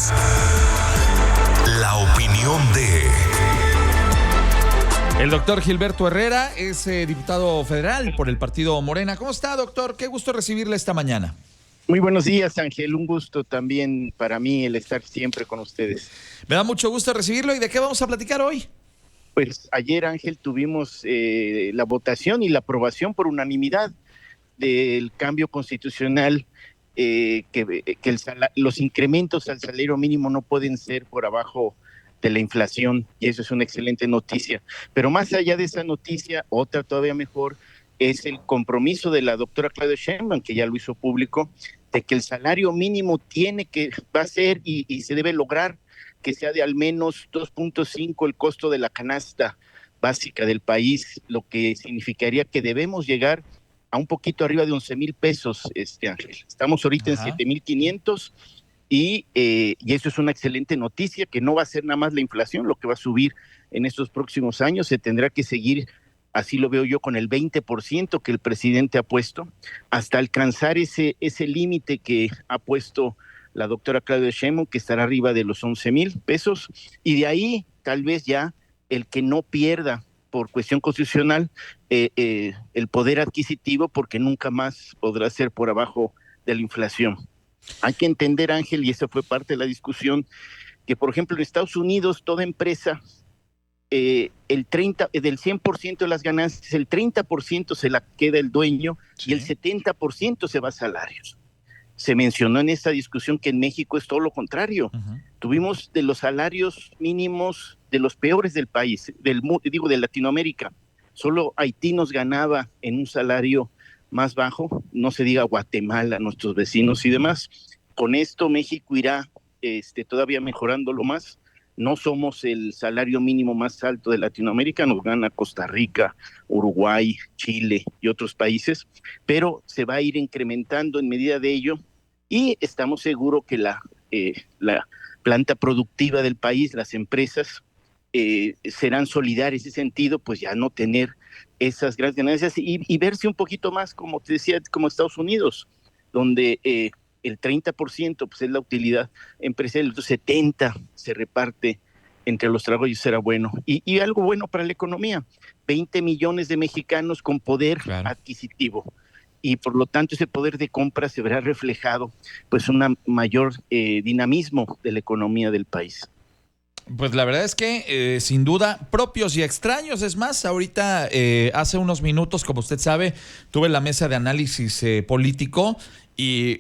Escuchas la opinión de... El doctor Gilberto Herrera es diputado federal por el partido Morena. ¿Cómo está, doctor? Qué gusto recibirle esta mañana. Muy buenos días, Ángel. Un gusto también para mí el estar siempre con ustedes. Me da mucho gusto recibirlo. ¿Y de qué vamos a platicar hoy? Pues ayer, Ángel, tuvimos la votación y la aprobación por unanimidad del cambio constitucional, los incrementos al salario mínimo no pueden ser por abajo de la inflación, y eso es una excelente noticia. Pero más allá de esa noticia, otra todavía mejor es el compromiso de la doctora Claudia Sheinbaum, que ya lo hizo público, de que el salario mínimo va a ser y se debe lograr que sea de al menos 2.5 el costo de la canasta básica del país, lo que significaría que debemos llegar a un poquito arriba de 11,000 pesos, Ángel. Estamos ahorita en 7,500 y eso es una excelente noticia, que no va a ser nada más la inflación lo que va a subir en estos próximos años. Se tendrá que seguir, así lo veo yo, con el 20% que el presidente ha puesto, hasta alcanzar ese límite que ha puesto la doctora Claudia Sheinbaum, que estará arriba de los 11,000 pesos, y de ahí tal vez ya el que no pierda por cuestión constitucional el poder adquisitivo, porque nunca más podrá ser por abajo de la inflación. Hay que entender, Ángel, y esa fue parte de la discusión, que por ejemplo en Estados Unidos toda empresa, del 100% de las ganancias, el 30% se la queda el dueño, sí, y el 70% se va a salarios. Se mencionó en esta discusión que en México es todo lo contrario. Tuvimos de los salarios mínimos de los peores del país, de Latinoamérica. Solo Haití nos ganaba en un salario más bajo, no se diga Guatemala, nuestros vecinos y demás. Con esto México irá todavía mejorándolo más. No somos el salario mínimo más alto de Latinoamérica, nos gana Costa Rica, Uruguay, Chile y otros países, pero se va a ir incrementando en medida de ello, y estamos seguros que la planta productiva del país, las empresas, serán solidarias en ese sentido, pues ya no tener esas grandes ganancias y verse un poquito más, como te decía, como Estados Unidos, donde el 30% pues es la utilidad empresarial, el 70% se reparte entre los trabajadores, será bueno. Y algo bueno para la economía, 20 millones de mexicanos con poder adquisitivo, y por lo tanto ese poder de compra se verá reflejado pues un mayor dinamismo de la economía del país. Pues la verdad es que sin duda propios y extraños. Es más, ahorita hace unos minutos, como usted sabe, tuve la mesa de análisis político y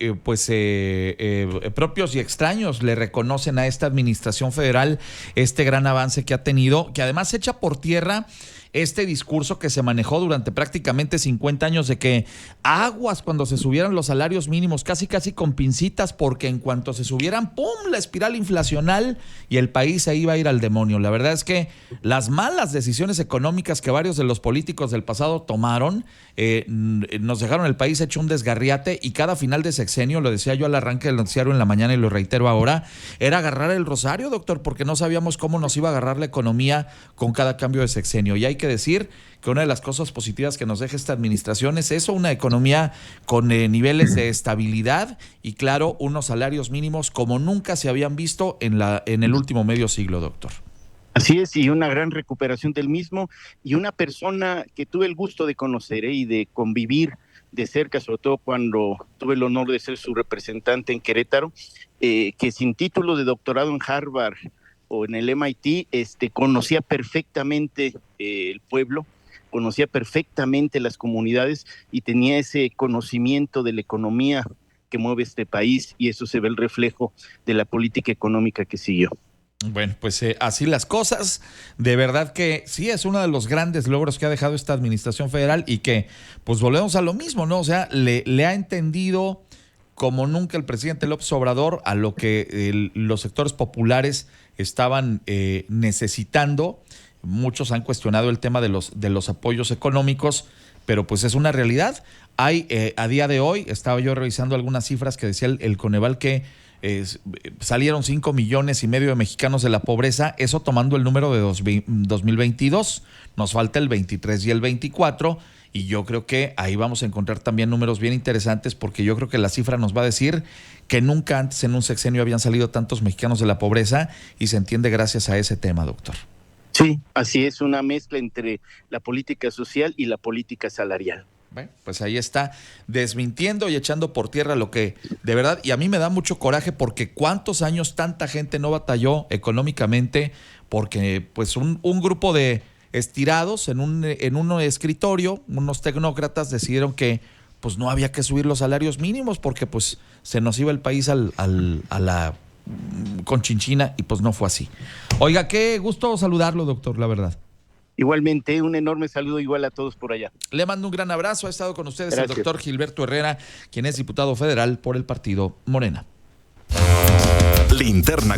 propios y extraños le reconocen a esta administración federal este gran avance que ha tenido, que además echa por tierra este discurso que se manejó durante prácticamente 50 años de que aguas cuando se subieran los salarios mínimos, casi con pincitas, porque en cuanto se subieran, ¡pum!, la espiral inflacional y el país se iba a ir al demonio. La verdad es que las malas decisiones económicas que varios de los políticos del pasado tomaron nos dejaron el país hecho un desgarriate, y cada final de sexenio, lo decía yo al arranque del noticiario en la mañana y lo reitero ahora, era agarrar el rosario, doctor, porque no sabíamos cómo nos iba a agarrar la economía con cada cambio de sexenio. Y hay que decir que una de las cosas positivas que nos deja esta administración es eso, una economía con niveles de estabilidad y, claro, unos salarios mínimos como nunca se habían visto en el último medio siglo, doctor. Así es, y una gran recuperación del mismo, y una persona que tuve el gusto de conocer y de convivir de cerca, sobre todo cuando tuve el honor de ser su representante en Querétaro, que sin título de doctorado en Harvard o en el MIT, conocía perfectamente el pueblo, conocía perfectamente las comunidades y tenía ese conocimiento de la economía que mueve este país, y eso se ve el reflejo de la política económica que siguió. Bueno, pues así las cosas. De verdad que sí, es uno de los grandes logros que ha dejado esta administración federal, y que pues volvemos a lo mismo, ¿no? O sea, le ha entendido como nunca el presidente López Obrador a lo que los sectores populares estaban necesitando. Muchos han cuestionado el tema de los apoyos económicos, pero pues es una realidad. Hay, a día de hoy, estaba yo revisando algunas cifras que decía el Coneval que salieron 5,5 millones de mexicanos de la pobreza, eso tomando el número de 2022, nos falta el 23 y el 24, y yo creo que ahí vamos a encontrar también números bien interesantes, porque yo creo que la cifra nos va a decir que nunca antes en un sexenio habían salido tantos mexicanos de la pobreza, y se entiende gracias a ese tema, doctor. Sí, así es, una mezcla entre la política social y la política salarial. Bueno, pues ahí está, desmintiendo y echando por tierra lo que de verdad, y a mí me da mucho coraje, porque cuántos años tanta gente no batalló económicamente, porque pues un grupo de estirados en un escritorio, unos tecnócratas decidieron que pues no había que subir los salarios mínimos, porque pues se nos iba el país a la conchinchina, y pues no fue así. Oiga, qué gusto saludarlo, doctor, la verdad. Igualmente, un enorme saludo igual a todos por allá. Le mando un gran abrazo. Ha estado con ustedes Gracias. El doctor Gilberto Herrera, quien es diputado federal por el partido Morena. Linterna